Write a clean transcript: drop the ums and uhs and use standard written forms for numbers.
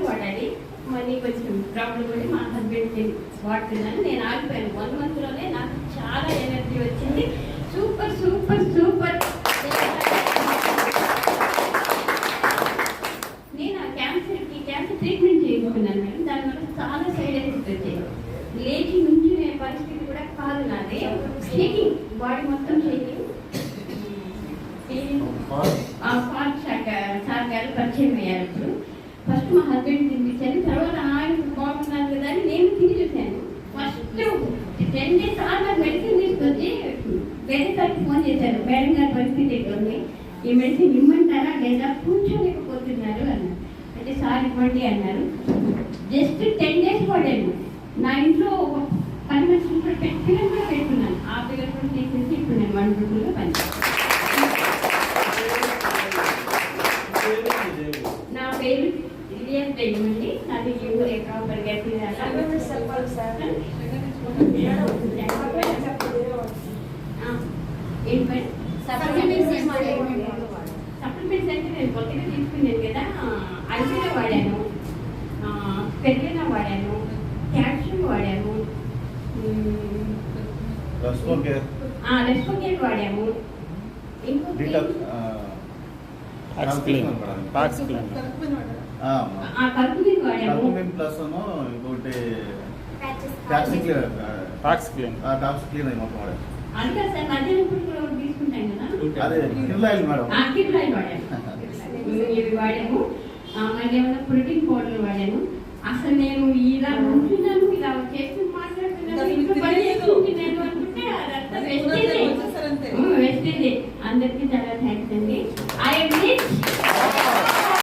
వాడాలి. మనీ కొంచెం ప్రాబ్లం పడి మా హస్బెండ్ వాడుతున్నాను. నేను ఆగిపోయాను. 1 monthలోనే నాకు చాలా ఎనర్జీ వచ్చింది. Super super super. నేను ఆ క్యాన్సర్ ట్రీట్మెంట్ చేసుకున్నాను మేడం. దానివల్ల చాలా సైడ్ ఎఫెక్ట్స్ వచ్చాయి. లేచి నుంచి నేను పరిస్థితి కూడా కాదు నాది. షేకింగ్, బాడీ మొత్తం షేకింగ్. సార్ గారు పరిచయం అయ్యారు. ఇప్పుడు ఫస్ట్ మా హస్బెండ్ తినిపించాను, తర్వాత ఆయన బాగున్నారు కదా అని నేను తిని చూశాను. ఫస్ట్ 10 days నాకు మెడిసిన్ తీసుకొచ్చి వేరే సార్కి ఫోన్ చేశారు, మేడం గారి పరిస్థితి ఎట్లుంది, ఈ మెడిసిన్ ఇమ్మంటారా లేదా కూర్చోలేకపోతున్నారు అన్నారు. అయితే సార్ ఇవ్వండి అన్నారు. జస్ట్ 10 days వాడాను. నా ఇంట్లో 10 మంది పిల్లలు కూడా పెట్టుకున్నాను. ఆ పిల్లలు కూడా తీసేసి ఇప్పుడు నేను 1 రూపీలో పని. నా పేరు ఇలియస్ అండి. నాది ఊరే ప్రాపర్గా చెప్పాలి సార్. సప్లిమెంట్స్ అంటే నేను కొత్తగా తీసుకున్నాను కదా, అల్ఫినా వాడాను, పెరిగినా వాడాను, క్యాల్షియం వాడాము, రెస్పోకేర్ వాడాము, ఇంకొకటి కర్కుమిన్ వాడాము, ప్లస్ ఇంకోటి అందుకే సార్ మధ్యాహ్నం కూడా తీసుకుంటాం కదా, అదే కిర్లాయిల్ మేడం, కిర్లాయిల్ వాడాము. ఇవి వాడాము. మళ్ళీ ఏమైనా ప్రోటీన్ పౌడర్ వాడాను. అసలు నేను ఇలా ఉంటున్నాను, ఇలా చేస్తూ మాట్లాడుతున్నాను, ఇంకా పని చేసుకుంటున్నాను అనుకుంటే అదంతా వెస్టేజ్. అందరికీ చాలా థ్యాంక్స్ అండి.